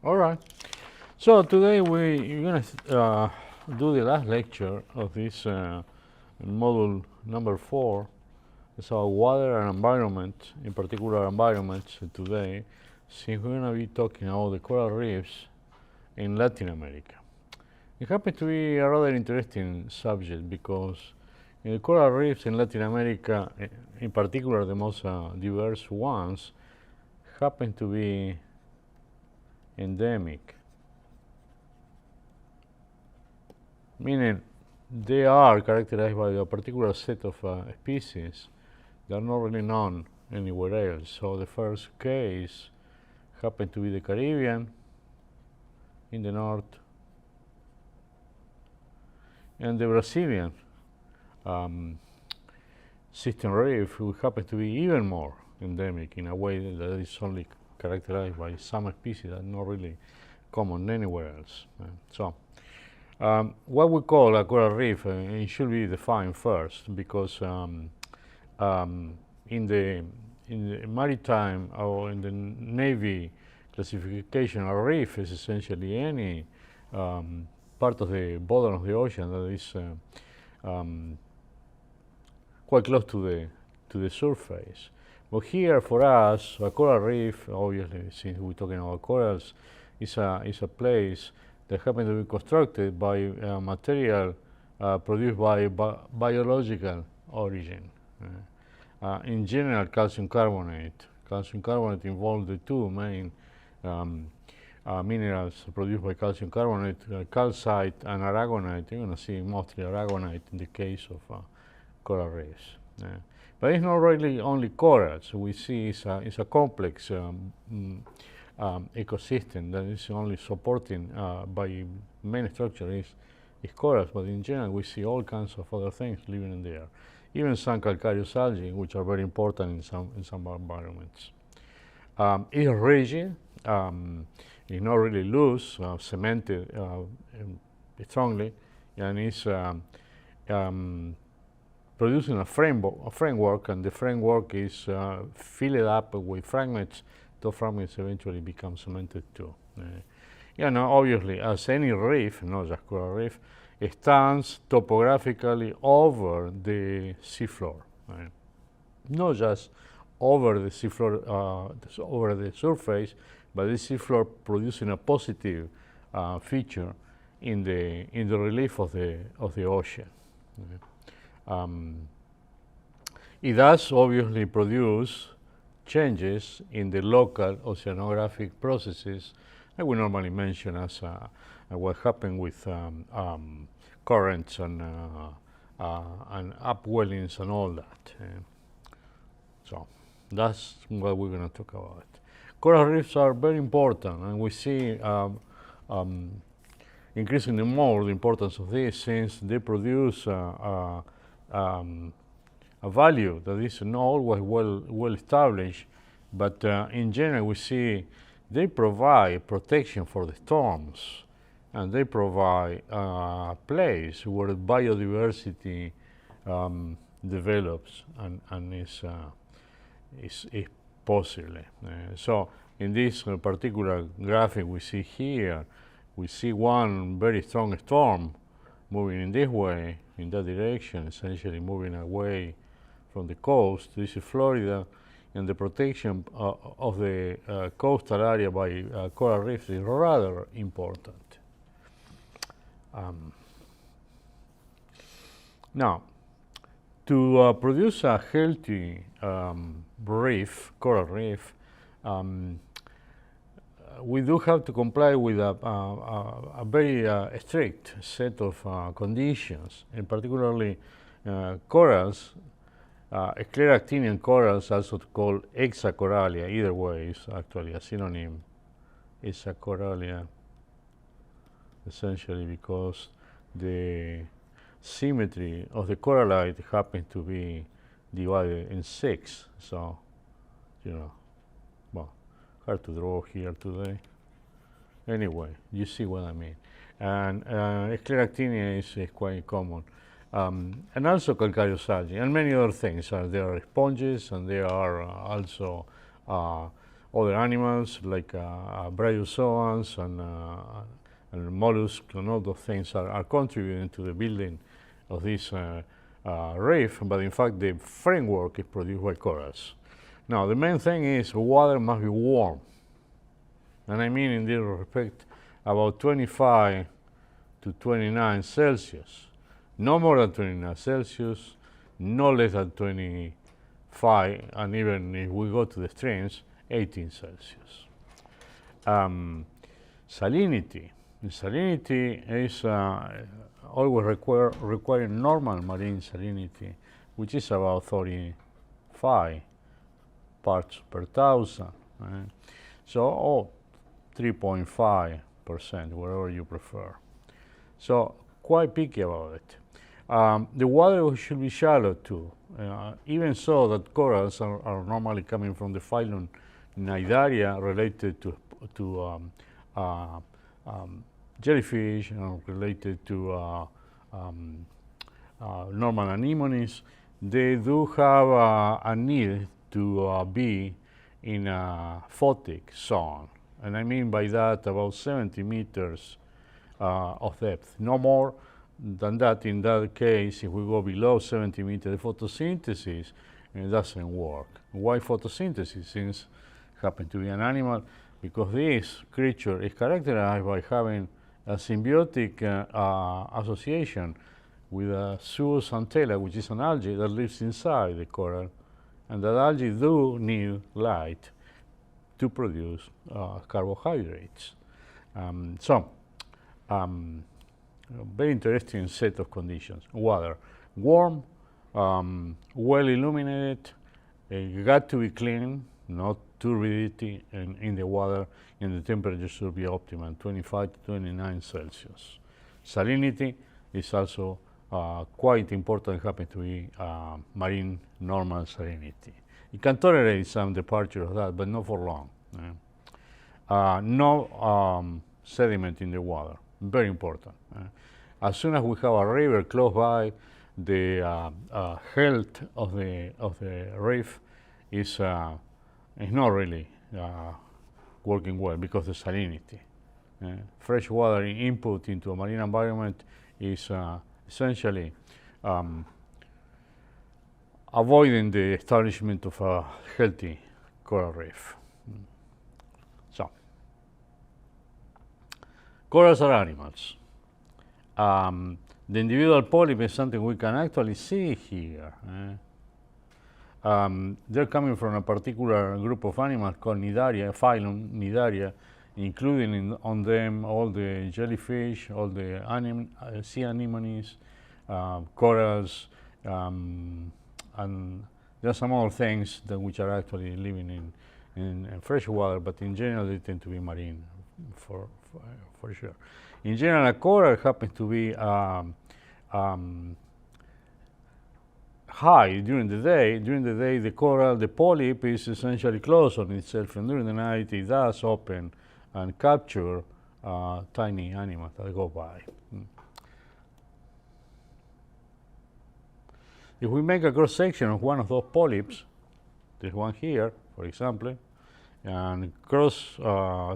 All right. So today we're going to do the last lecture of this module number 4. It's our water and environment, in particular environments today, since we're going to be talking about the coral reefs in Latin America. It happens to be a rather interesting subject because the coral reefs in Latin America, in particular the most diverse ones, happen to be endemic, meaning they are characterized by a particular set of species that are not really known anywhere else. So the first case happened to be the Caribbean in the north, and the Brazilian system reef, which happens to be even more endemic in a way that is only characterized by some species that are not really common anywhere else. What we call a coral reef it should be defined first, because in the maritime or in the Navy classification, a reef is essentially any part of the bottom of the ocean that is quite close to the surface. But here, for us, a coral reef, obviously, since we're talking about corals, is a place that happens to be constructed by material produced by biological origin. In general, calcium carbonate. Calcium carbonate involves the two main minerals produced by calcium carbonate, calcite and aragonite. You're going to see mostly aragonite in the case of coral reefs. But it's not really only corals. We see it's a complex ecosystem that is only supporting by main structure is corals, but in general we see all kinds of other things living in there. Even some calcareous algae, which are very important in some environments. It's rigid, it's not really loose, cemented strongly, and it's producing a framework, and the framework is filled up with fragments. Those fragments eventually become cemented too. Obviously, as any reef, not just coral reef, it stands topographically over the seafloor, not just over the seafloor, over the surface, but the seafloor producing a positive feature in the relief of the ocean. It does obviously produce changes in the local oceanographic processes that we normally mention as what happened with currents and upwellings and all that. So that's what we're going to talk about. Coral reefs are very important, and we see increasingly more the importance of this, since they produce a value that is not always well established, but in general we see they provide protection for the storms, and they provide a place where biodiversity develops and is possible. So in this particular graphic we see here, we see one very strong storm moving in this way, in that direction, essentially moving away from the coast. This is Florida, and the protection of the coastal area by coral reefs is rather important. Now, to produce a healthy reef, coral reef, we do have to comply with a very strict set of conditions, and particularly corals, scleractinian corals, also called hexacoralia. Either way is actually a synonym. Hexacoralia, essentially because the symmetry of the corallite happens to be divided in 6. So, hard to draw here today. Anyway, you see what I mean. And scleractinia is quite common. And also calcareous algae and many other things. There are sponges, and there are also other animals like bryozoans and mollusks and all those things are contributing to the building of this reef, but in fact the framework is produced by corals. Now the main thing is water must be warm, and I mean in this respect about 25 to 29 Celsius, no more than 29 Celsius, no less than 25, and even if we go to the extremes, 18 Celsius. Salinity. The salinity is always requiring normal marine salinity, which is about 35 parts per thousand. Right? So 3.5%, whatever you prefer. So quite picky about it. The water should be shallow too. Even so that corals are normally coming from the phylum Cnidaria related to jellyfish, related to normal anemones. They do have a need to be in a photic zone, and I mean by that about 70 meters of depth. No more than that. In that case, if we go below 70 meters, the photosynthesis it doesn't work. Why photosynthesis? Since it happens to be an animal, because this creature is characterized by having a symbiotic association with a zooxanthella, which is an algae that lives inside the coral, and that algae do need light to produce carbohydrates. Very interesting set of conditions. Water, warm, well illuminated, got to be clean, not turbidity in the water, and the temperature should be optimal, 25 to 29 Celsius. Salinity is also quite important, happens to be marine normal salinity. It can tolerate some departure of that, but not for long. No sediment in the water, very important. As soon as we have a river close by, the health of the reef is not really working well because of the salinity. Fresh water input into a marine environment is essentially avoiding the establishment of a healthy coral reef. So, corals are animals. The individual polyp is something we can actually see here. They're coming from a particular group of animals called Cnidaria, phylum Cnidaria, including on them all the jellyfish, all the sea anemones, corals, and there are some other things which are actually living in fresh water, but in general they tend to be marine for sure. In general, a coral happens to be high during the day. During the day, the coral, the polyp, is essentially closed on itself, and during the night, it does open and capture tiny animals that go by. If we make a cross section of one of those polyps, there's one here, for example, and cross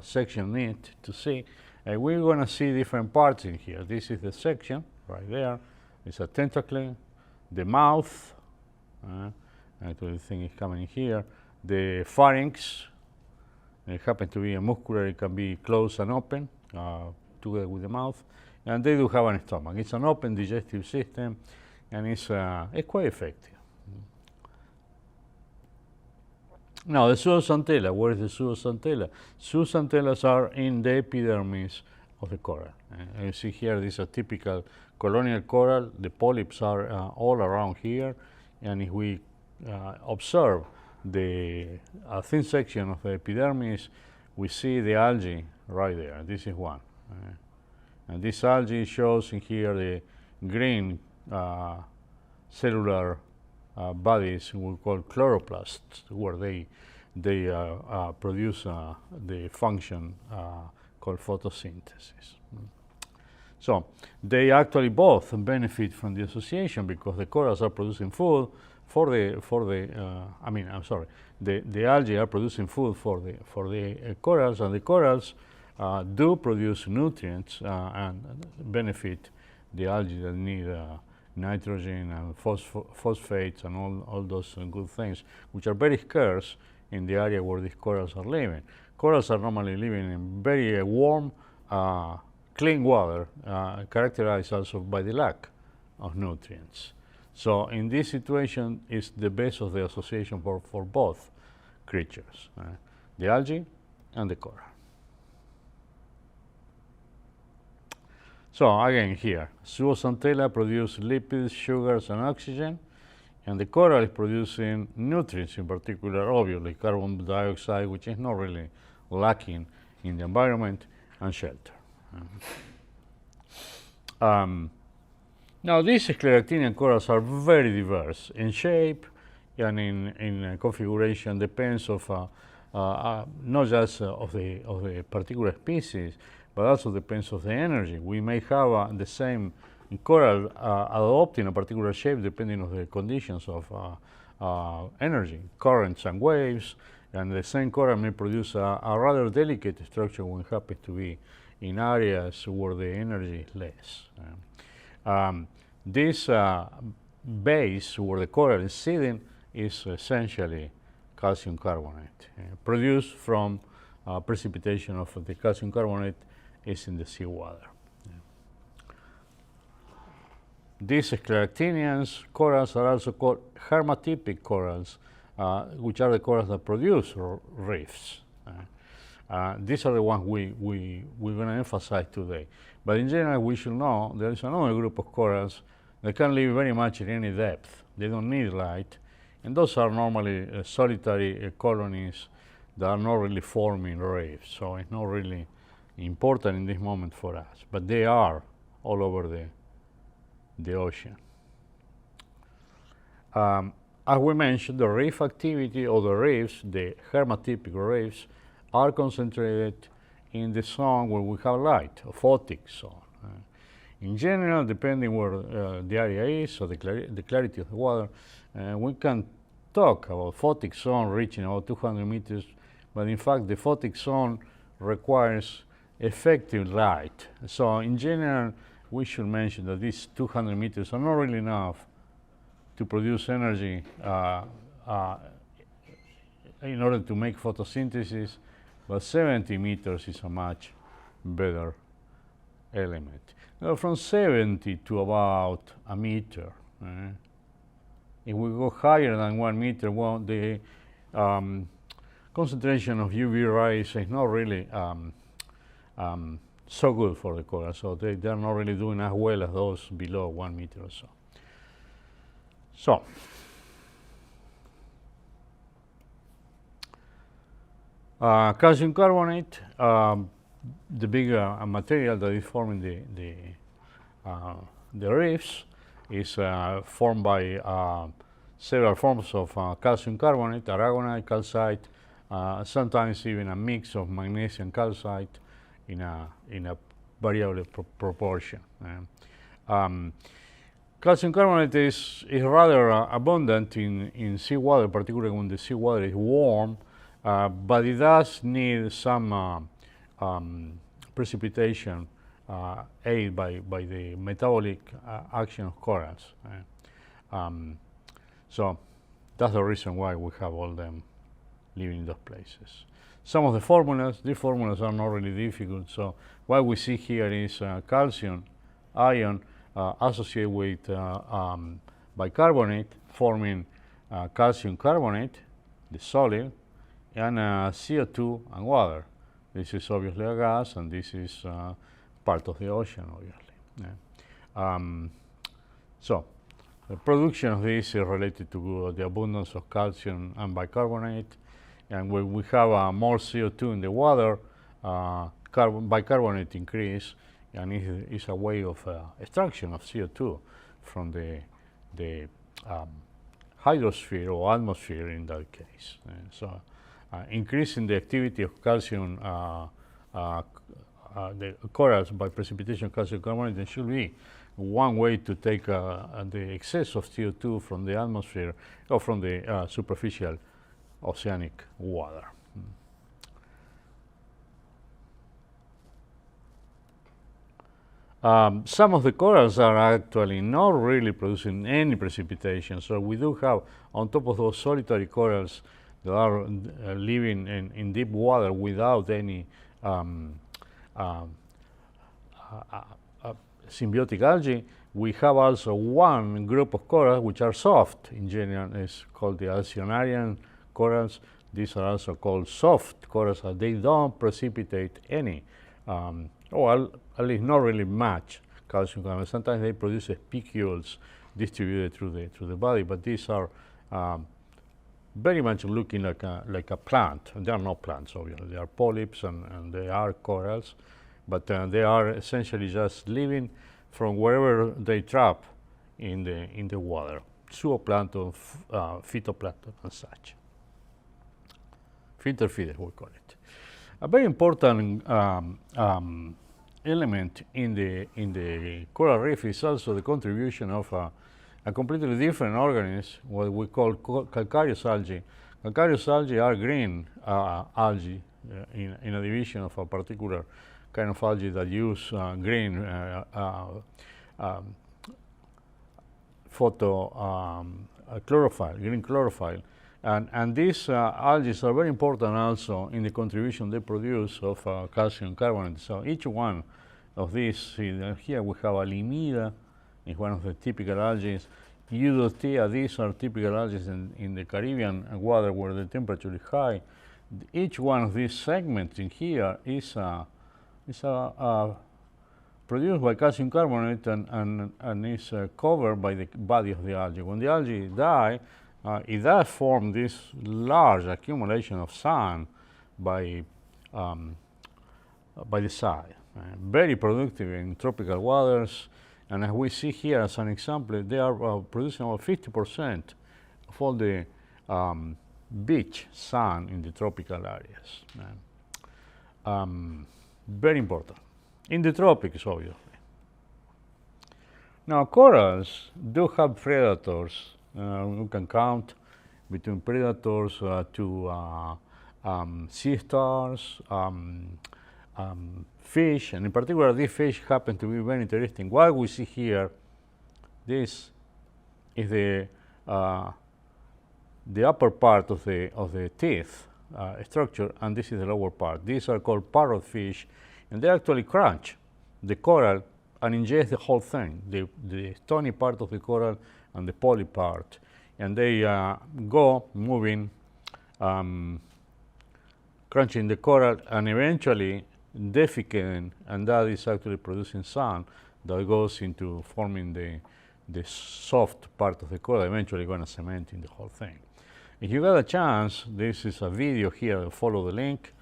section it to see, we're going to see different parts in here. This is the section right there. It's a tentacle, the mouth, actually the thing is coming here, the pharynx. It happens to be a muscular, it can be closed and open together with the mouth, and they do have a stomach. It's an open digestive system, and it's quite effective. Now the zooxanthella, where is the zooxanthella? Zooxantellas are in the epidermis of the coral. You see here, this is a typical colonial coral. The polyps are all around here, and if we observe the thin section of the epidermis, we see the algae right there. This is one. And this algae shows in here the green cellular bodies we call chloroplasts, where they produce the function called photosynthesis. So they actually both benefit from the association because the corals are producing food the algae are producing food for the corals, and the corals do produce nutrients and benefit the algae that need nitrogen and phosphates and all those good things, which are very scarce in the area where these corals are living. Corals are normally living in very warm, clean water, characterized also by the lack of nutrients. So in this situation is the base of the association for both creatures, the algae and the coral. So again here, zooxanthella produce lipids, sugars, and oxygen, and the coral is producing nutrients, in particular, obviously, carbon dioxide, which is not really lacking in the environment, and shelter. Now, these scleractinian corals are very diverse in shape and in configuration, depends of not just of the particular species, but also depends of the energy. We may have the same coral adopting a particular shape depending on the conditions of energy, currents and waves, and the same coral may produce a rather delicate structure when it happens to be in areas where the energy is less. This base where the coral is sitting is essentially calcium carbonate, produced from precipitation of the calcium carbonate is in the seawater. These scleractinians corals are also called hermatypic corals, which are the corals that produce reefs. These are the ones we're going to emphasize today. But in general, we should know there is another group of corals that can live very much in any depth. They don't need light. And those are normally solitary colonies that are not really forming reefs. So it's not really important in this moment for us. But they are all over the ocean. As we mentioned, the reef activity or the reefs, the hermatypic reefs, are concentrated in the zone where we have light, a photic zone. In general, depending where the area is or the clarity of the water, we can talk about photic zone reaching about 200 meters, but in fact the photic zone requires effective light. So in general, we should mention that these 200 meters are not really enough to produce energy in order to make photosynthesis, but 70 meters is a much better element. Now, from 70 to about a meter. If we go higher than 1 meter, well, the concentration of UV rays is not really so good for the coral, so they are not really doing as well as those below 1 meter or so. So, calcium carbonate, the bigger material that is forming the reefs, is formed by several forms of calcium carbonate, aragonite, calcite, sometimes even a mix of magnesium calcite in a variable proportion. Calcium carbonate is rather abundant in seawater, particularly when the seawater is warm, but it does need some precipitation aid by the metabolic action of corals. So that's the reason why we have all them living in those places. Some of the formulas, these formulas are not really difficult, so what we see here is calcium ion associated with bicarbonate, forming calcium carbonate, the solid, and CO2 and water. This is obviously a gas, and this is part of the ocean, obviously. So the production of this is related to the abundance of calcium and bicarbonate, and when we have more CO2 in the water, bicarbonate increase, and it's a way of extraction of CO2 from the hydrosphere or atmosphere in that case. So increasing the activity of calcium the corals by precipitation of calcium carbonate, there should be one way to take the excess of CO2 from the atmosphere or from the superficial oceanic water. Some of the corals are actually not really producing any precipitation, so we do have, on top of those solitary corals that are living in deep water without any symbiotic algae, we have also one group of corals which are soft. In general, it's called the alcyonarian corals. These are also called soft corals, and they don't precipitate any, well, at least not really much calcium carbonate. Sometimes they produce spicules distributed through the body, but these are very much looking like a plant. And they are not plants, obviously. They are polyps and they are corals, but they are essentially just living from wherever they trap in the water. Zooplankton, phytoplankton, and such. Filter feeders, we call it. A very important element in the coral reef is also the contribution of a completely different organism, what we call calcareous algae. Calcareous algae are green algae in a division of a particular kind of algae that use green chlorophyll, green chlorophyll. And these algae are very important also in the contribution they produce of calcium carbonate. So each one of these, here we have Alimida, is one of the typical algae. Eudotea, these are typical algae in the Caribbean water where the temperature is high. Each one of these segments in here is produced by calcium carbonate and is covered by the body of the algae. When the algae die, it does form this large accumulation of sand by the side. Very productive in tropical waters, and as we see here as an example, they are producing about 50% of all the beach sand in the tropical areas. Very important. In the tropics, obviously. Now, corals do have predators. We can count between predators to sea stars, fish, and in particular these fish happen to be very interesting. What we see here, this is the upper part of the teeth structure, and this is the lower part. These are called parrotfish, and they actually crunch the coral and ingest the whole thing, the stony part of the coral and the polyp part, and they go moving, crunching the coral, and eventually defecating, and that is actually producing sand that goes into forming the soft part of the coral, eventually going to cement in the whole thing. If you got a chance, this is a video here, follow the link,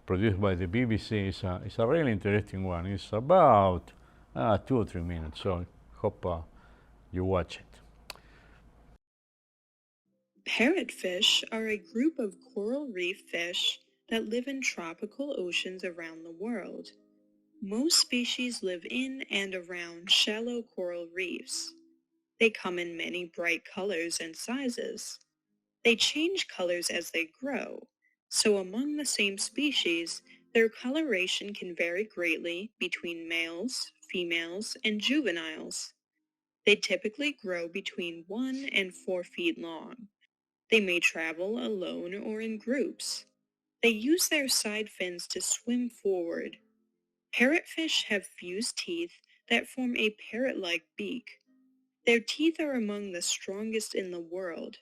produced by the BBC. It's a really interesting one. It's about 2 or 3 minutes, so hope you watch it. Parrotfish are a group of coral reef fish that live in tropical oceans around the world. Most species live in and around shallow coral reefs. They come in many bright colors and sizes. They change colors as they grow, so among the same species, their coloration can vary greatly between males, females, and juveniles. They typically grow between 1 and 4 feet long. They may travel alone or in groups. They use their side fins to swim forward. Parrotfish have fused teeth that form a parrot-like beak. Their teeth are among the strongest in the world.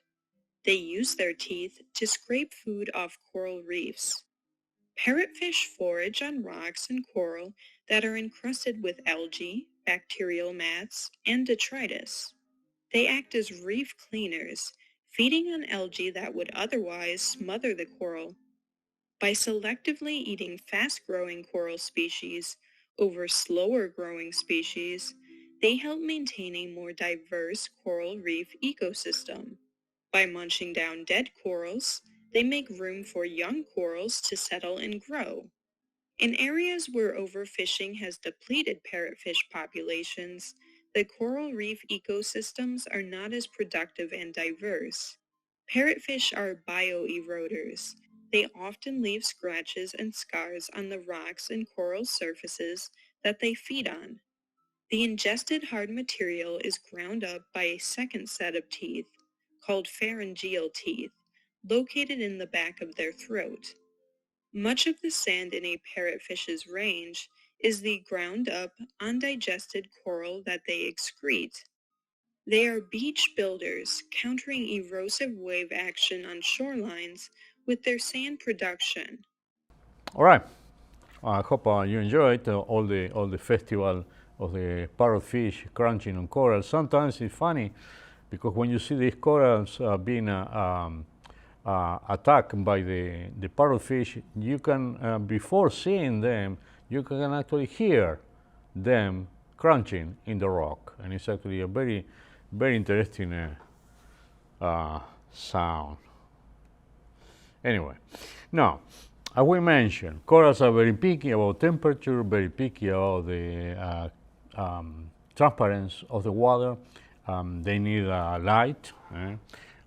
They use their teeth to scrape food off coral reefs. Parrotfish forage on rocks and coral that are encrusted with algae, bacterial mats, and detritus. They act as reef cleaners, feeding on algae that would otherwise smother the coral. By selectively eating fast-growing coral species over slower-growing species, they help maintain a more diverse coral reef ecosystem. By munching down dead corals, they make room for young corals to settle and grow. In areas where overfishing has depleted parrotfish populations, the coral reef ecosystems are not as productive and diverse. Parrotfish are bioeroders. They often leave scratches and scars on the rocks and coral surfaces that they feed on. The ingested hard material is ground up by a second set of teeth, called pharyngeal teeth, located in the back of their throat. Much of the sand in a parrotfish's range is the ground up, undigested coral that they excrete. They are beach builders, countering erosive wave action on shorelines with their sand production. All right. I hope you enjoyed all the festival of the parrotfish crunching on corals. Sometimes it's funny because when you see these corals being attacked by the parrotfish, you can, before seeing them, you can actually hear them crunching in the rock. And it's actually a very, very interesting sound. Anyway, now, as we mentioned, corals are very picky about temperature, very picky about the transparency of the water. They need light.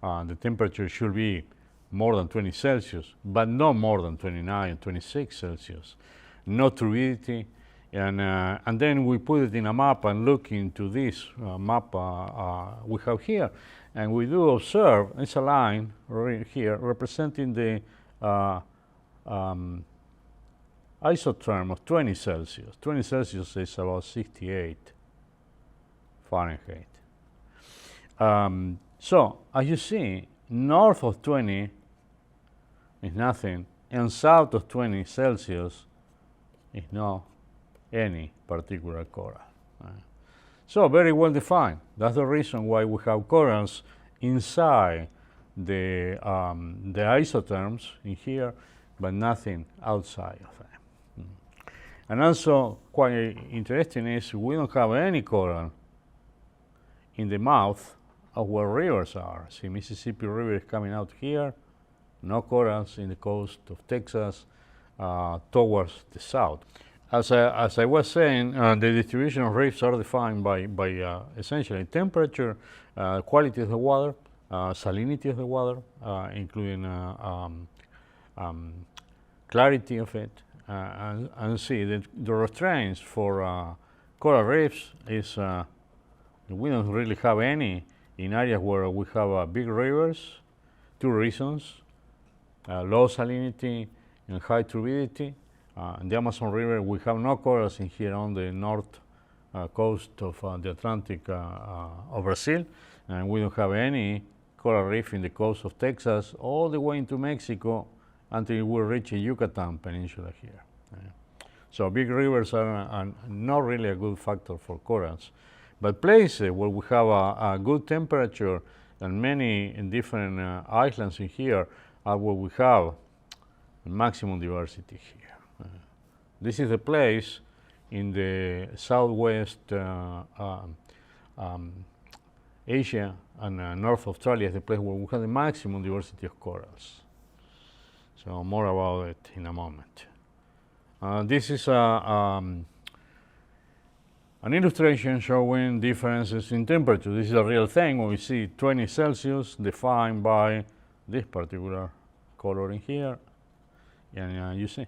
The temperature should be more than 20 Celsius, but not more than 29, 26 Celsius. No turbidity. And then we put it in a map and look into this map we have here. And we do observe, it's a line right here representing the isotherm of 20 Celsius. 20 Celsius is about 68 Fahrenheit. So, as you see, north of 20 is nothing, and south of 20 Celsius is not any particular coral. So, very well defined. That's the reason why we have corals inside the isotherms in here, but nothing outside of them. And also, quite interesting is we don't have any coral in the mouth of where rivers are. See, Mississippi River is coming out here, no corals in the coast of Texas towards the south. As I was saying, the distribution of reefs are defined by essentially temperature, quality of the water, salinity of the water, including clarity of it, and see that the restraints for coral reefs is we don't really have any in areas where we have big rivers. Two reasons: low salinity and high turbidity. In the Amazon River, we have no corals in here on the north coast of the Atlantic of Brazil, and we don't have any coral reef in the coast of Texas all the way into Mexico until we reach the Yucatan Peninsula here. So big rivers are not really a good factor for corals. But places where we have a good temperature and many different islands in here are where we have maximum diversity here. This is the place in the southwest Asia and North Australia is the place where we have the maximum diversity of corals. So more about it in a moment. This is an illustration showing differences in temperature. This is a real thing when we see 20 Celsius defined by this particular color in here. And you see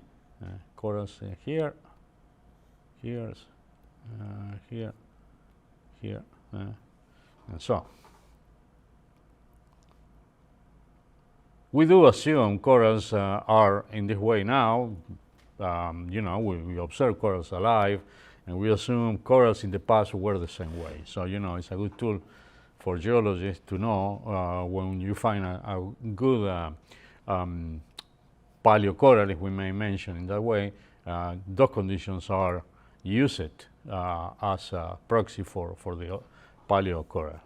corals here, here, here, and so. We do assume corals are in this way now. You know, we observe corals alive, and we assume corals in the past were the same way. So, you know, it's a good tool for geologists to know when you find a good paleocoral, if we may mention in that way, those conditions are used as a proxy for the paleocoral.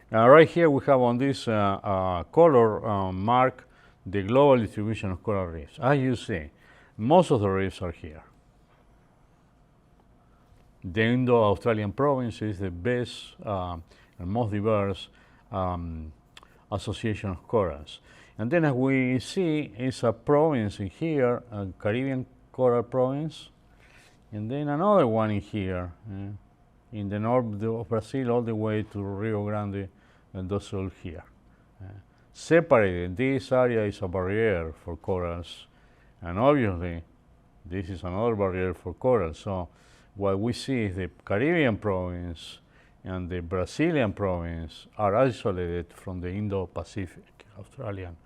Right here we have on this color mark the global distribution of coral reefs. As you see, most of the reefs are here. The Indo-Australian province is the best and most diverse association of corals. And then as we see, it's a province in here, Caribbean coral province, and then another one in here, in the north of Brazil, all the way to Rio Grande do Sul here. Separated, this area is a barrier for corals, and obviously this is another barrier for corals. So what we see is the Caribbean province and the Brazilian province are isolated from the Indo-Pacific Australian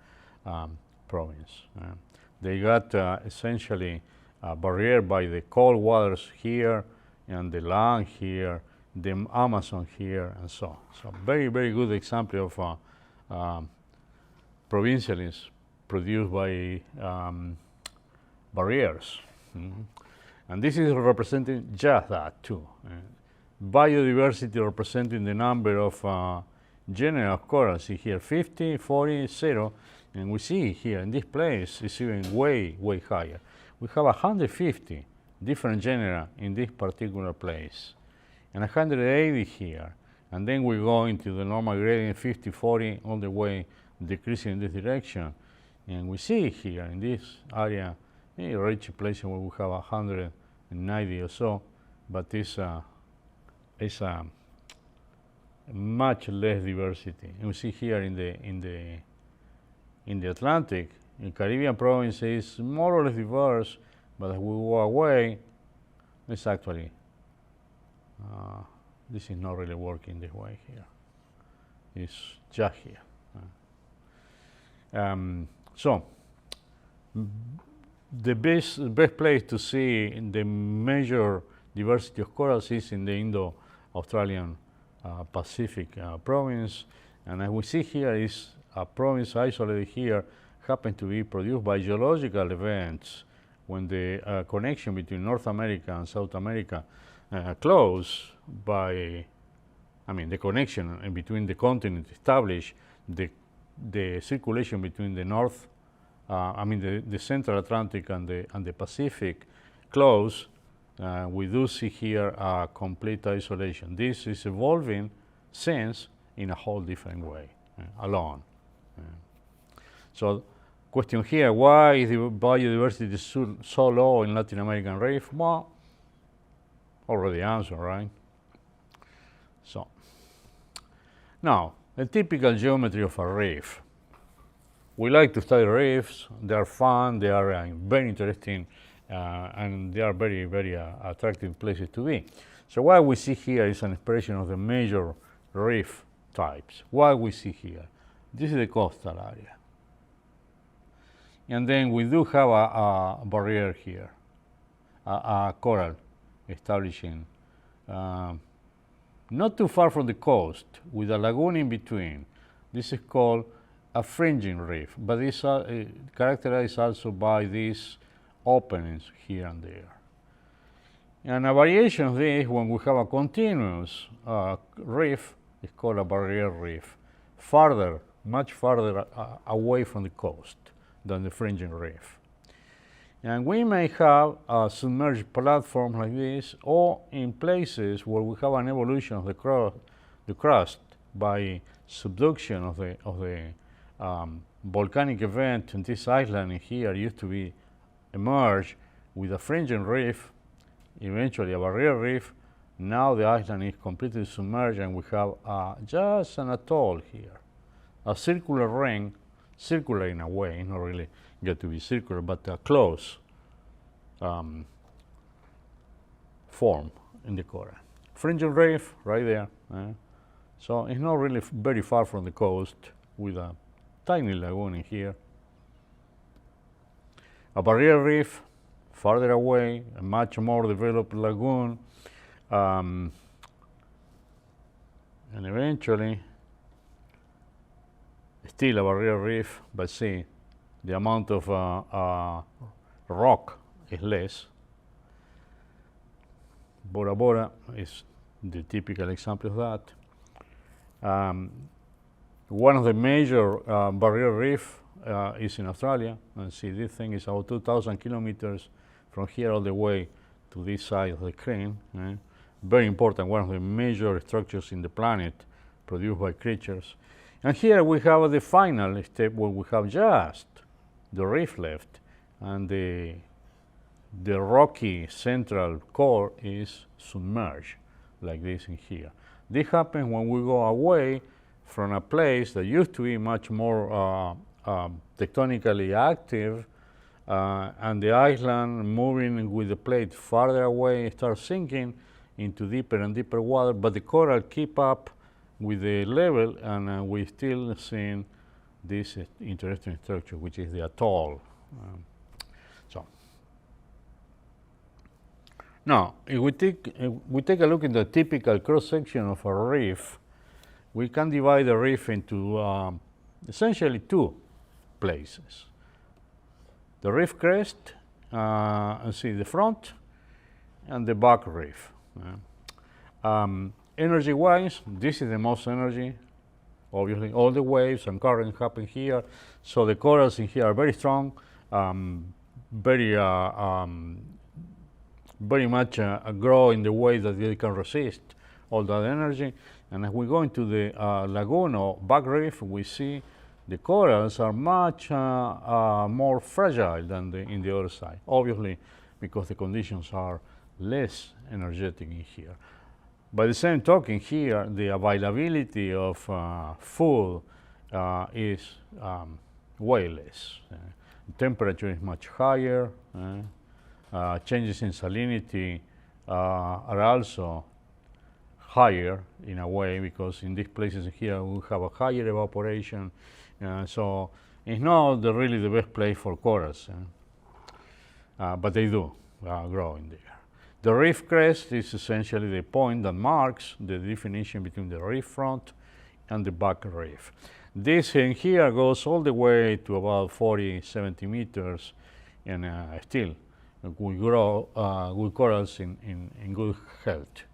province. They got essentially a barrier by the cold waters here and the land here, the Amazon here, and so on. So very, very good example of provincialism produced by barriers. And this is representing just that too. Biodiversity representing the number of genera of corals. See here 50, 40, 0, and we see here in this place it's even way, way higher. We have 150 different genera in this particular place, and 180 here. And then we go into the normal gradient 50, 40, all the way decreasing in this direction. And we see here in this area, reach a place where we have 190 or so, but it's much less diversity. And we see here in the Atlantic, in Caribbean province is more or less diverse, but as we go away, it's actually this is not really working this way here. It's just here. So the best place to see the major diversity of corals is in the Indo-Australian Pacific province, and as we see here is a province isolated here, happen to be produced by geological events when the connection between North America and South America closed by, the connection in between the continent established, the circulation between the North, the Central Atlantic and the Pacific closed. We do see here a complete isolation. This is evolving since in a whole different way, alone. So question here, why is the biodiversity so low in Latin American reef? Well, already answered, right? So now, a typical geometry of a reef. We like to study reefs. They are fun, they are very interesting, and they are very, very attractive places to be. So what we see here is an expression of the major reef types. What we see here, this is the coastal area. And then we do have a barrier here, a coral establishing not too far from the coast with a lagoon in between. This is called a fringing reef, but it's characterized also by these openings here and there. And a variation of this, when we have a continuous reef, is called a barrier reef, much farther away from the coast than the fringing reef. And we may have a submerged platform like this, or in places where we have an evolution of the crust by subduction of the volcanic event. And this island here used to be emerged with a fringing reef, eventually a barrier reef. Now the island is completely submerged, and we have just an atoll here, a circular ring, circular in a way, not really get to be circular, but a close form in the coral. Fringing reef right there. So it's not really very far from the coast with a tiny lagoon in here. A barrier reef farther away, a much more developed lagoon, and eventually still a barrier reef, but see, the amount of rock is less. Bora Bora is the typical example of that. One of the major barrier reef is in Australia. And see, this thing is about 2,000 kilometers from here all the way to this side of the crane. Very important, one of the major structures in the planet produced by creatures. And here we have the final step where we have just the reef left, and the the rocky central core is submerged, like this in here. This happens when we go away from a place that used to be much more tectonically active, and the island moving with the plate farther away starts sinking into deeper and deeper water, but the coral keep up with the level, and we still seeing this interesting structure, which is the atoll. So now, if we take a look at the typical cross section of a reef, we can divide the reef into essentially two places. The reef crest, and see the front, and the back reef. Energy-wise, this is the most energy. Obviously, all the waves and currents happen here, so the corals in here are very strong, very much grow in the way that they can resist all that energy. And as we go into the lagoon or back reef, we see the corals are much more fragile than in the other side, obviously because the conditions are less energetic in here. By the same token, here the availability of food is way less. Temperature is much higher. Changes in salinity are also higher in a way, because in these places here we have a higher evaporation. So it's not really the best place for corals, but they do grow in there. The reef crest is essentially the point that marks the definition between the reef front and the back reef. This in here goes all the way to about 40-70 meters, and still we grow good corals in good health.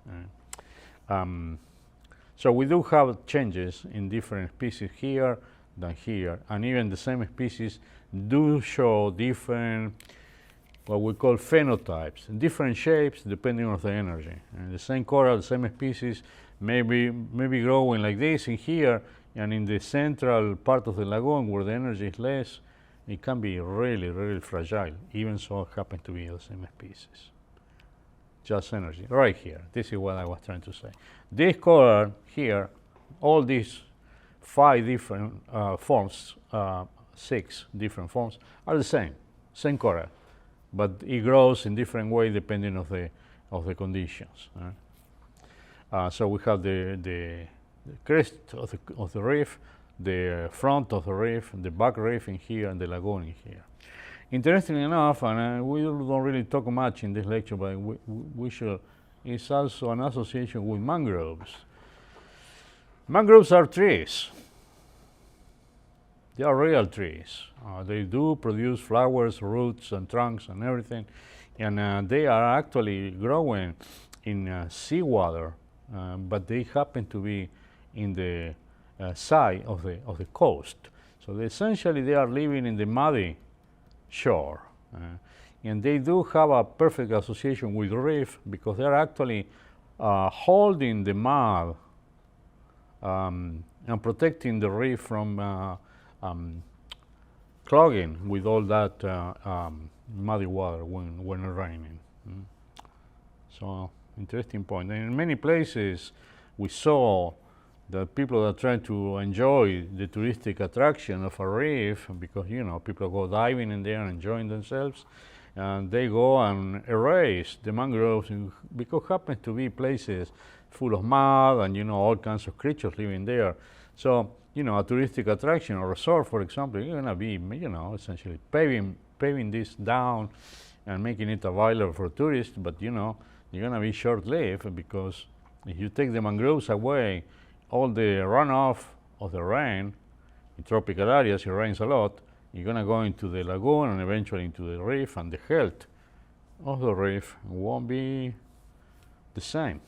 So we do have changes in different species here than here, and even the same species do show different, what we call phenotypes, different shapes depending on the energy. And the same coral, the same species, maybe growing like this in here, and in the central part of the lagoon where the energy is less, it can be really, really fragile, even so it happens to be the same species. Just energy, right here. This is what I was trying to say. This coral here, all these 5 different forms, 6 different forms, are the same coral, but it grows in different ways depending of the conditions. So we have the crest of the reef, the front of the reef, the back reef in here, and the lagoon in here. Interestingly enough, and we don't really talk much in this lecture, but we should, it's also an association with mangroves. Mangroves are trees. They are real trees. They do produce flowers, roots, and trunks, and everything, and they are actually growing in seawater, but they happen to be in the side of the coast. So essentially, they are living in the muddy shore, and they do have a perfect association with reef, because they are actually holding the mud and protecting the reef from clogging with all that muddy water when raining. So interesting point. And in many places we saw that people are trying to enjoy the touristic attraction of a reef, because people go diving in there and enjoying themselves, and they go and erase the mangroves because it happens to be places full of mud and all kinds of creatures living there. So a touristic attraction or resort, for example, you're going to be essentially paving this down and making it available for tourists, but you're going to be short-lived, because if you take the mangroves away, all the runoff of the rain in tropical areas, it rains a lot, you're going to go into the lagoon and eventually into the reef, and the health of the reef won't be the same.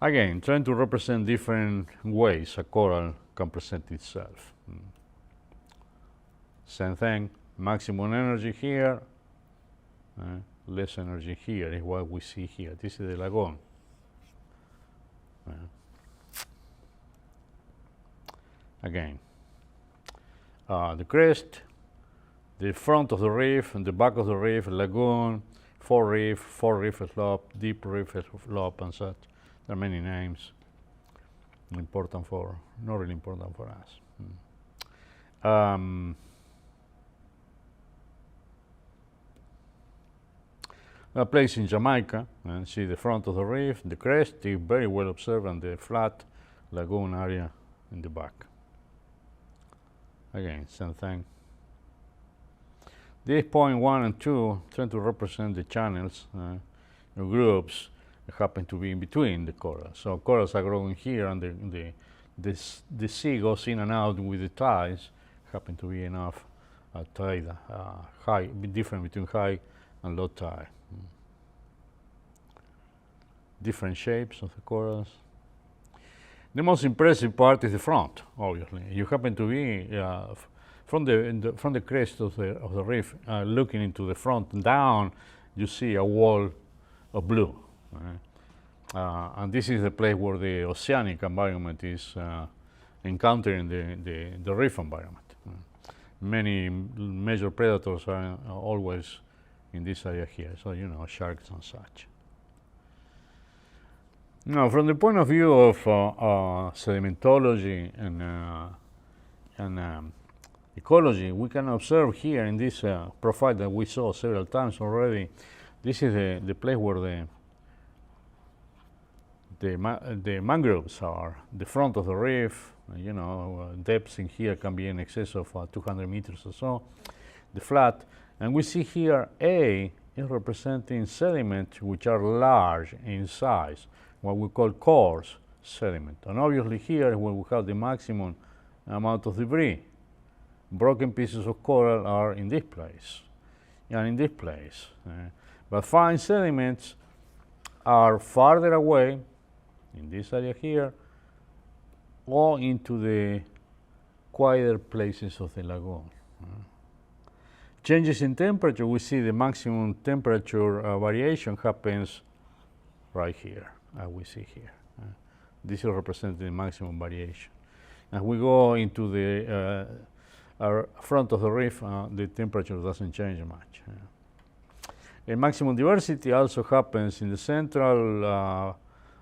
Again, trying to represent different ways a coral can present itself. Same thing, maximum energy here, less energy here is what we see here. This is the lagoon. Again, the crest, the front of the reef and the back of the reef, lagoon, forereef slope, deep reef slope, and such. There are many names. Important for, not really important for us. A place in Jamaica, and see the front of the reef, the crest is very well observed, and the flat lagoon area in the back. Again, same thing. These point 1 and 2 tend to represent the channels, groups that happen to be in between the corals. So corals are growing here, and the sea goes in and out with the tides. Happen to be enough tide, high, different between high and low tide. Different shapes of the corals. The most impressive part is the front, obviously. You happen to be from the crest of the reef, looking into the front and down, you see a wall of blue. And this is the place where the oceanic environment is encountering the reef environment. Many major predators are always in this area here, so you know, sharks and such. Now, from the point of view of sedimentology and ecology, we can observe here in this profile that we saw several times already. This is the place where the mangroves are, the front of the reef. You know, depths in here can be in excess of 200 meters or so, the flat. And we see here A is representing sediment which are large in size, what we call coarse sediment. And obviously here where we have the maximum amount of debris. Broken pieces of coral are in this place and in this place. But fine sediments are farther away, in this area here, or into the quieter places of the lagoon. Changes in temperature, we see the maximum temperature variation happens right here, as we see here. This is representing the maximum variation. As we go into the front of the reef, the temperature doesn't change much. The maximum diversity also happens in the central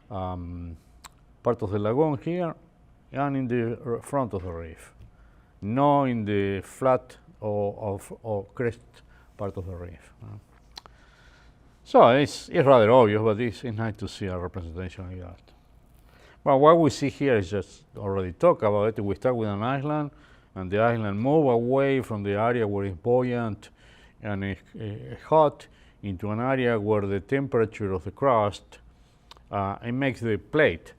part of the lagoon here and in the front of the reef, not in the flat or crest part of the reef. So it's rather obvious, but it's nice to see a representation like that. Well, what we see here is just already talked about it. We start with an island, and the island move away from the area where it's buoyant and hot into an area where the temperature of the crust it makes the plate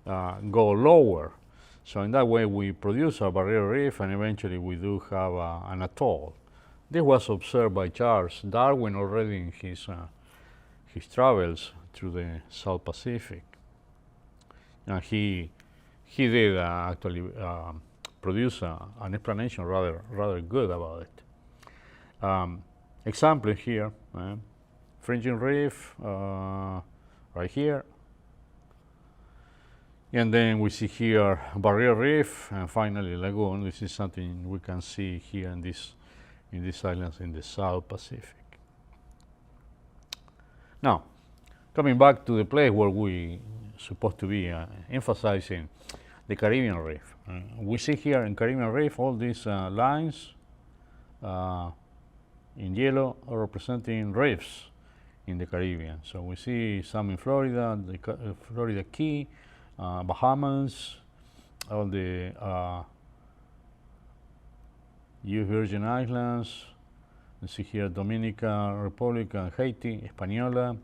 go lower. So in that way we produce a barrier reef, and eventually we do have an atoll. This was observed by Charles Darwin already in his travels through the South Pacific. And he did actually produce an explanation rather good about it. Example here, fringing reef right here, and then we see here barrier reef, and finally lagoon. This is something we can see here in these islands in the South Pacific. Now, coming back to the place where we supposed to be emphasizing the Caribbean reef. We see here in Caribbean reef all these lines in yellow are representing reefs in the Caribbean. So we see some in Florida, the Florida Caye, Bahamas, all the Virgin Islands. You see here Dominican Republic, Haiti, Hispaniola,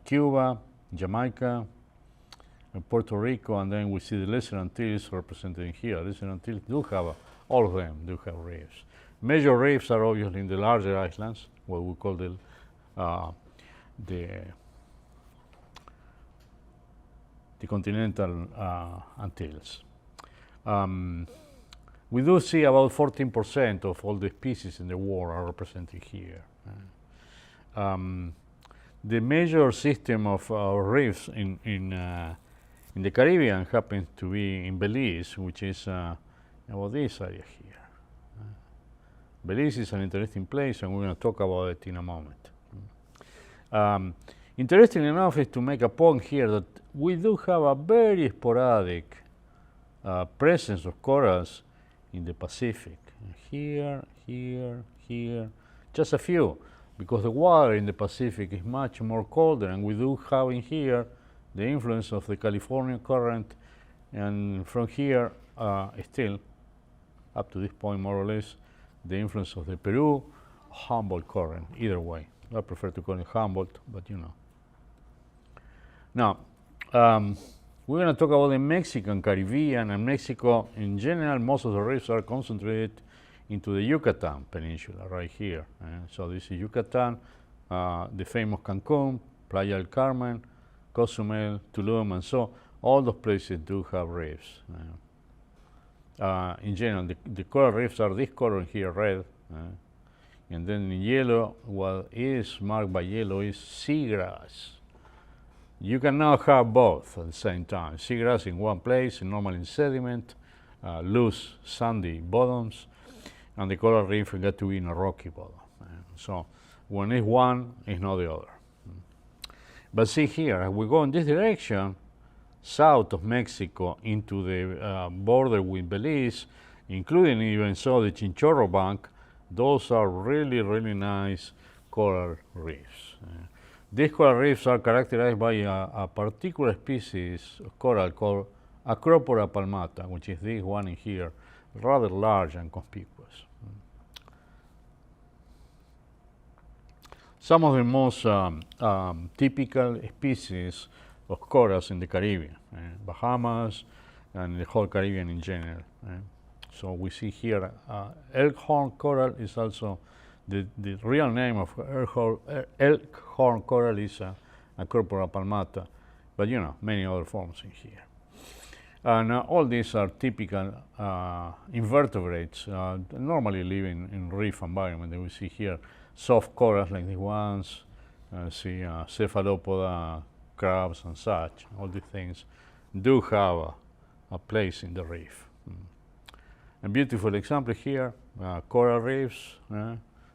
Cuba, Jamaica, Puerto Rico, and then we see the Lesser Antilles represented here. Lesser Antilles do have, all of them do have reefs. Major reefs are obviously in the larger islands, what we call the continental Antilles. We do see about 14% of all the species in the world are represented here. The major system of reefs in the Caribbean happens to be in Belize, which is about this area here. Belize is an interesting place, and we're going to talk about it in a moment. Interesting enough is to make a point here that we do have a very sporadic presence of corals in the Pacific. Here, just a few, because the water in the Pacific is much more colder, and we do have in here the influence of the California current, and from here still, up to this point more or less, the influence of the Peru Humboldt current, either way. I prefer to call it Humboldt, but you know. Now, we're going to talk about the Mexican Caribbean, and Mexico in general. Most of the reefs are concentrated into the Yucatan Peninsula right here. So this is Yucatan, the famous Cancun, Playa del Carmen, Cozumel, Tulum, and so all those places do have reefs. In general, the coral reefs are this color here, red, and then in yellow, what is marked by yellow is seagrass. You can now have both at the same time. Seagrass in one place, normally in sediment, loose, sandy bottoms, and the coral reef got to be in a rocky bottom. So when it's one, it's not the other. But see here, as we go in this direction, south of Mexico into the border with Belize, including even so the Chinchorro Bank, those are really, really nice coral reefs. These coral reefs are characterized by a particular species of coral called Acropora palmata, which is this one in here, rather large and conspicuous. Some of the most typical species of corals in the Caribbean, Bahamas, and the whole Caribbean in general. So we see here elkhorn coral is also the real name of elkhorn coral is Acropora palmata, but you know, many other forms in here. And all these are typical invertebrates, normally live in reef environment. That we see here soft corals like the ones, see cephalopoda, crabs and such. All these things do have a place in the reef. A beautiful example here, coral reefs,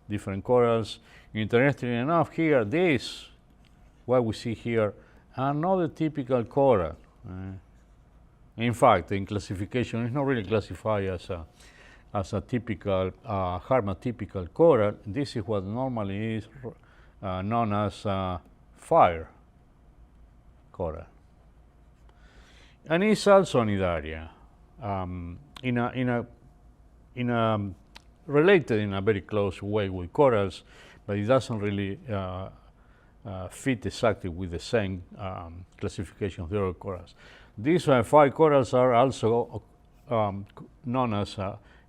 different corals. Interestingly enough here, this, what we see here, another typical coral. In fact, in classification, it's not really classified as a typical, hermatypical coral. This is what normally is known as fire coral. And it's also nidaria, related in a very close way with corals, but it doesn't really fit exactly with the same classification of the other corals. These fire corals are also known as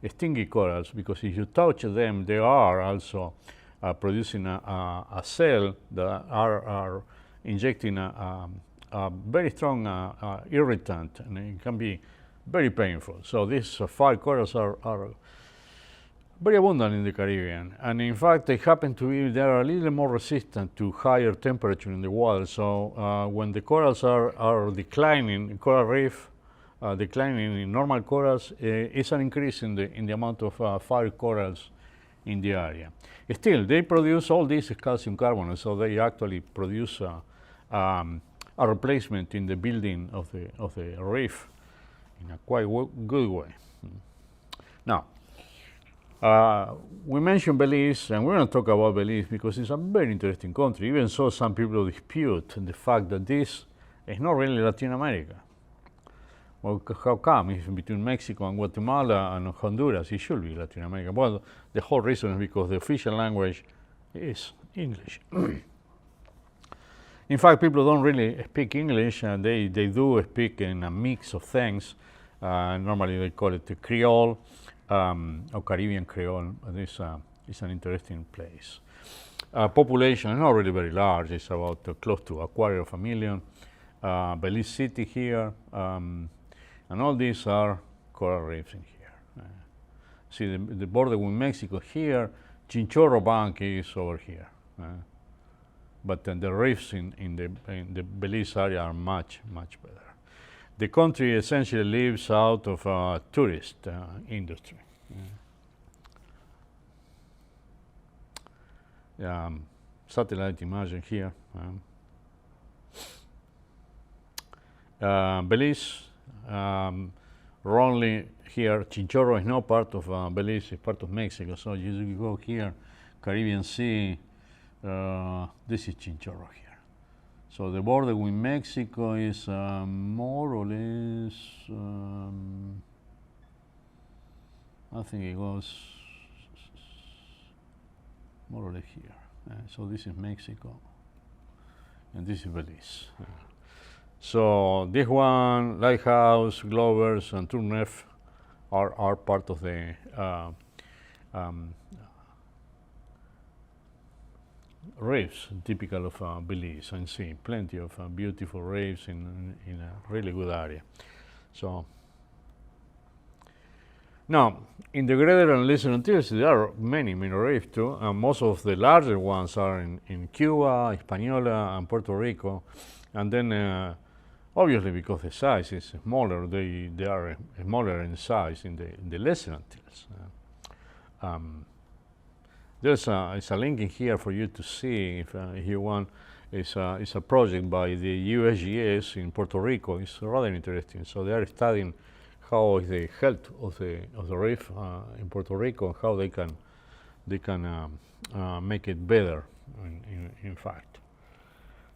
stingy corals, because if you touch them, they are also producing a cell that are injecting a very strong irritant, and it can be very painful. So these fire corals are very abundant in the Caribbean, and in fact they happen to be, they are a little more resistant to higher temperature in the water. So when the corals are declining, coral reef declining in normal corals, it's an increase in the amount of fire corals in the area. Still, they produce all these calcium carbonate, so they actually produce a replacement in the building of the reef in a quite good way. Now, we mentioned Belize, and we're going to talk about Belize because it's a very interesting country. Even so, some people dispute the fact that this is not really Latin America. Well, how come? It's between Mexico and Guatemala and Honduras. It should be Latin America. Well, the whole reason is because the official language is English. In fact, people don't really speak English, and they do speak in a mix of things. Normally they call it the Creole, or Caribbean Creole. It's an interesting place. Population is not really very large. It's about close to a quarter of a million. Belize City here, and all these are coral reefs in here. See the border with Mexico here. Chinchorro Bank is over here. But the reefs in the Belize area are much, much better. The country essentially lives out of tourist industry. satellite imaging here. Belize, only here, Chinchorro is not part of Belize, it's part of Mexico. So you go here, Caribbean Sea, this is Chinchorro here. So the border with Mexico is more or less, I think it goes more or less here. So this is Mexico, and this is Belize. So this one, Lighthouse, Glovers, and Turnerf are part of the reefs, typical of Belize, and see plenty of beautiful reefs in a really good area. So now, in the Greater and Lesser Antilles, there are many reefs too. Most of the larger ones are in Cuba, Hispaniola, and Puerto Rico. And then, obviously, because the size is smaller, they are smaller in size in the Lesser Antilles. There's a link in here for you to see if you want. It's a project by the USGS in Puerto Rico. It's rather interesting. So they are studying how is the health of the reef in Puerto Rico and how they can make it better. In fact,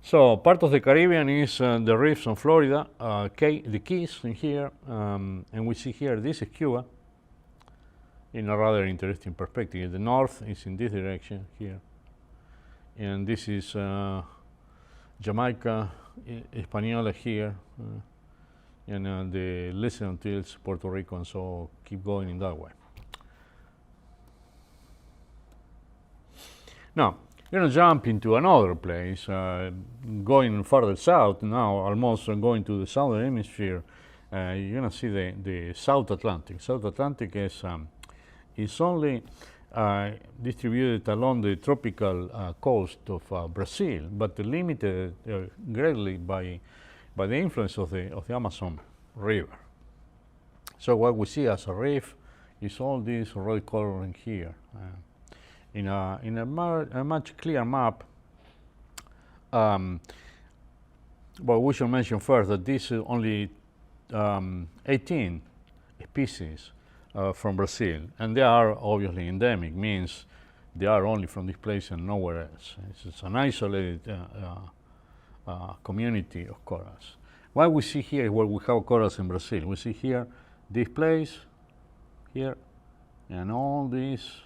so part of the Caribbean is the reefs on Florida, Caye, the Keys in here, and we see here this is Cuba. In a rather interesting perspective, the north is in this direction here, and this is Jamaica, Hispaniola here. And the Lesser Antilles, Puerto Rico, and so keep going in that way. Now, we're going to jump into another place, going further south now, almost going to the southern hemisphere. You're going to see the South Atlantic. South Atlantic is only distributed along the tropical coast of Brazil, but limited greatly by the influence of the Amazon River. So what we see as a reef is all this red coloring here. In a much clearer map, but we should mention first that this is only 18 species from Brazil, and they are obviously endemic, means they are only from this place and nowhere else. It's an isolated community of corals. What we see here is where we have corals in Brazil. We see here this place, here, and all this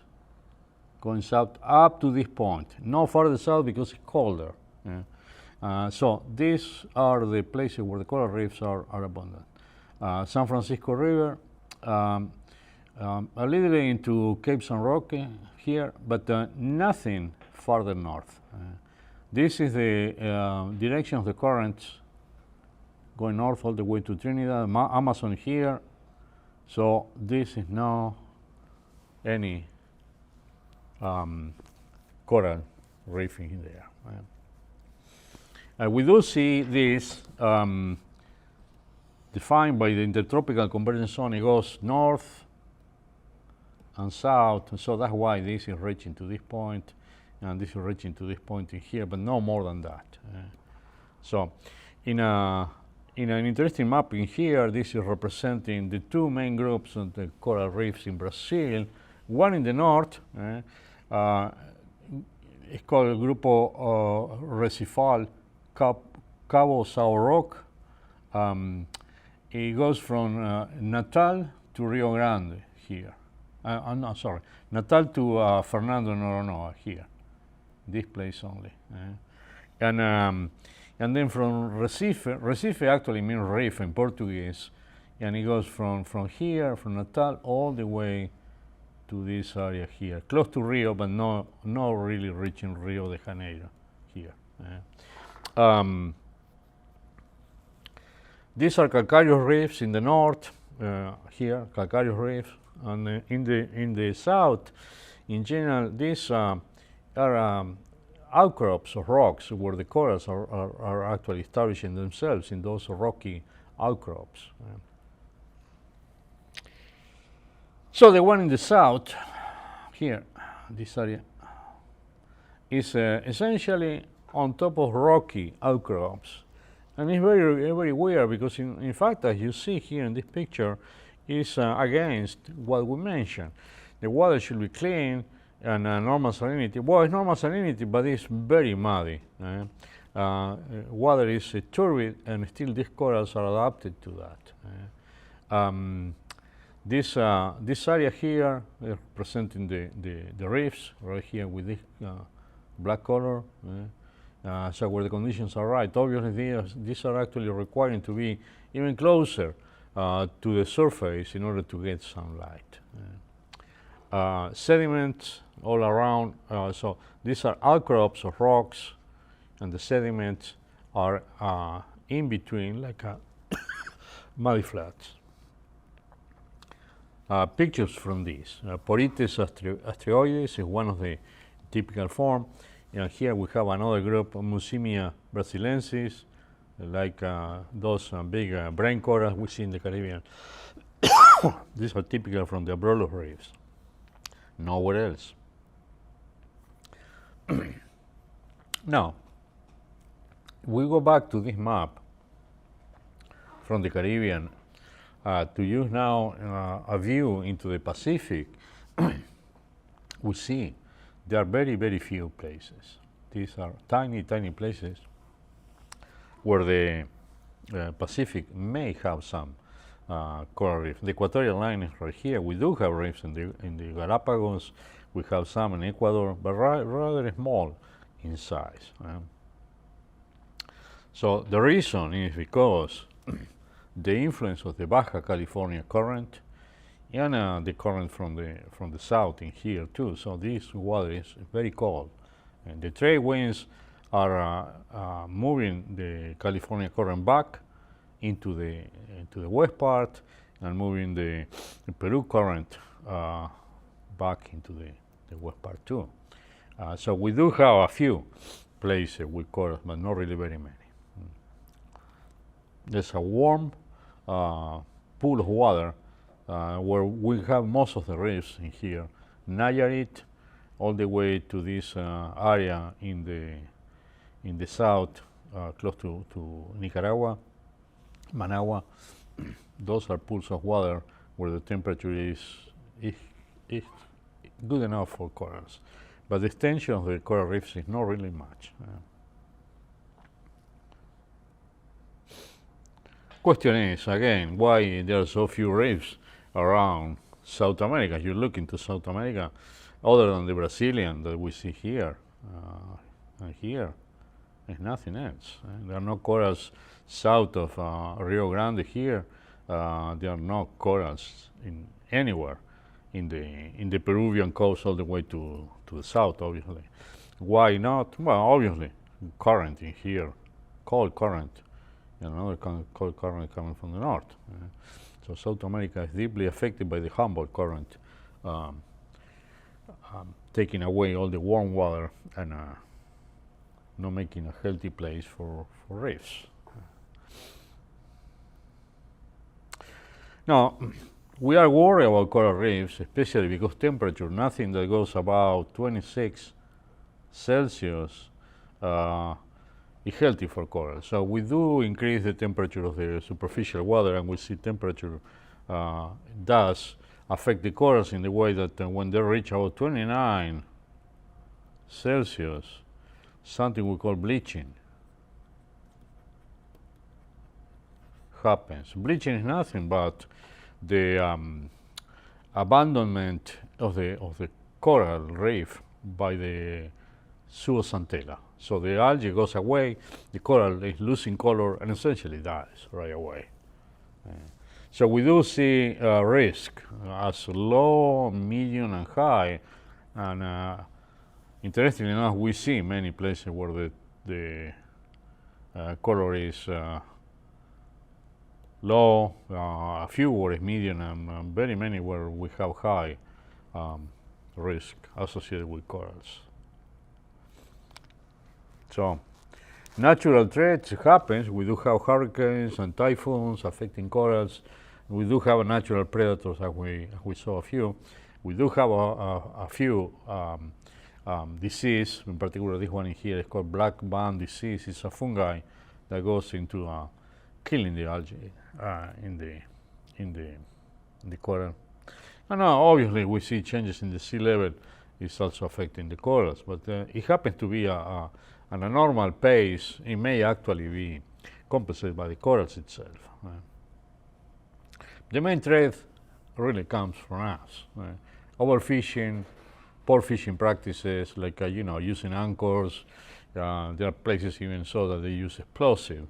going south up to this point. No further south because it's colder. So these are the places where the coral reefs are abundant. San Francisco River, a little bit into Cape San Roque here, but nothing further north. This is the direction of the currents going north all the way to Trinidad, Amazon here. So this is not any coral reefing in there. We do see this defined by the intertropical convergence zone. It goes north and south, and so that's why this is reaching to this point, and this is reaching to this point in here, but no more than that. So in an interesting mapping here, this is representing the two main groups of the coral reefs in Brazil. One in the north, it's called Grupo Recifal Cabo Sao Roque. It goes from Natal to Rio Grande here. No, sorry, Natal to Fernando Noronha here. This place only. And then from Recife actually means reef in Portuguese, and it goes from here, from Natal, all the way to this area here, close to Rio, but not really reaching Rio de Janeiro here. These are calcareous reefs in the north, here, calcareous reefs, and in the south, in general, these are outcrops of rocks where the corals are actually establishing themselves in those rocky outcrops. So the one in the south, here, this area, is essentially on top of rocky outcrops. And it's very, very weird because in fact, as you see here in this picture, is against what we mentioned. The water should be clean and normal salinity. Well, it's normal salinity, but it's very muddy. Water is turbid, and still these corals are adapted to that. This area here is representing the reefs, right here with this black color. So where the conditions are right, obviously these are actually requiring to be even closer to the surface in order to get sunlight. Sediments all around, so these are outcrops of rocks, and the sediments are in between, like muddy flats. Pictures from these. Porites asteroides is one of the typical form. Here we have another group, Musimia brasilensis, like those big brain corals we see in the Caribbean. These are typical from the Ambergris reefs. Nowhere else. Now, we go back to this map from the Caribbean to use now a view into the Pacific. We see there are very, very few places. These are tiny, tiny places where the Pacific may have some coral reef. The equatorial line is right here. We do have reefs in the Galapagos. We have some in Ecuador, but rather small in size. So the reason is because the influence of the Baja California current and the current from the south in here too. So this water is very cold, and the trade winds are moving the California current back into the west part, and moving the Peru current back into the west part too. So we do have a few places with corals, but not really very many. There's a warm pool of water where we have most of the reefs in here. Nayarit, all the way to this area in the south, close to Nicaragua, Managua. Those are pools of water where the temperature is good enough for corals, but the extension of the coral reefs is not really much. Question is, again, why there are so few reefs around South America? You look into South America, other than the Brazilian that we see here, and here, there's nothing else. There are no corals south of Rio Grande here. There are no corals anywhere in the Peruvian coast all the way to the south, obviously. Why not? Well, obviously, current in here, cold current, and another cold current coming from the north. So South America is deeply affected by the Humboldt current, taking away all the warm water and not making a healthy place for reefs. Now, we are worried about coral reefs, especially because temperature, nothing that goes about 26 Celsius is healthy for coral. So we do increase the temperature of the superficial water, and we see temperature does affect the corals in the way that when they reach about 29 Celsius, something we call bleaching happens. Bleaching is nothing but the abandonment of the coral reef by the zooxanthella. So the algae goes away, the coral is losing color and essentially dies right away. So we do see risk as low, medium, and high, and interestingly enough, we see many places where the color is low, a few where it's medium, and very many where we have high risk associated with corals. So, natural threats happens. We do have hurricanes and typhoons affecting corals. We do have natural predators, as we saw a few. We do have a few disease. In particular, this one in here is called black band disease. It's a fungi that goes into killing the algae in the coral. And obviously, we see changes in the sea level. It's also affecting the corals, but it happens to be at a normal pace. It may actually be compensated by the corals itself. The main threat really comes from us. Overfishing, poor fishing practices, like using anchors. There are places even so that they use explosive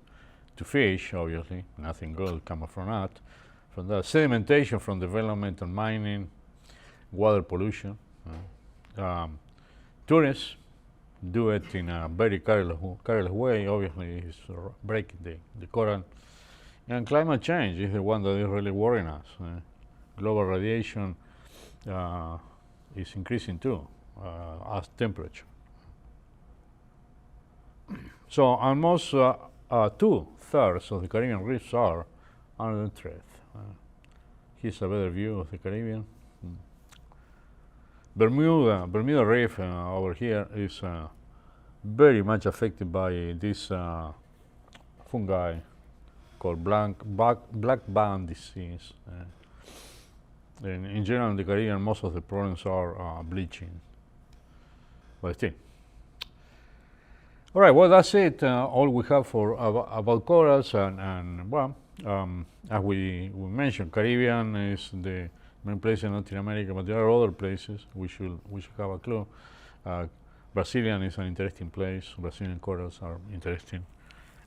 to fish. Obviously, nothing good coming from that. From the sedimentation from development and mining, water pollution. Tourists do it in a very careless way. Obviously, it's breaking the coral. And climate change is the one that is really worrying us. Global radiation is increasing too, as temperature. So almost 2/3 of the Caribbean reefs are under threat. Here's a better view of the Caribbean. Bermuda Reef over here is very much affected by this fungi called black band disease. And in general, in the Caribbean, most of the problems are bleaching. But still. All right, well, that's it. All we have for about corals, and well, as we mentioned, Caribbean is the main place in Latin America, but there are other places we should have a clue. Brazilian is an interesting place. Brazilian corals are interesting,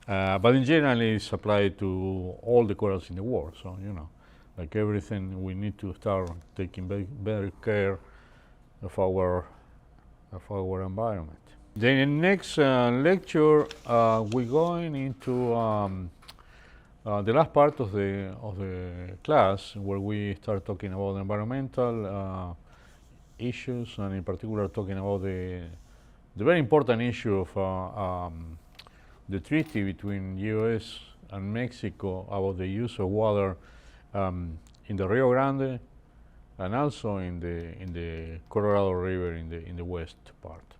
but in general, it's applied to all the corals in the world. So like everything, we need to start taking better care of our environment. Then in the next lecture, we're going into the last part of the class, where we start talking about environmental issues, and in particular talking about the very important issue of the treaty between U.S. and Mexico about the use of water in the Rio Grande and also in the Colorado River in the west part.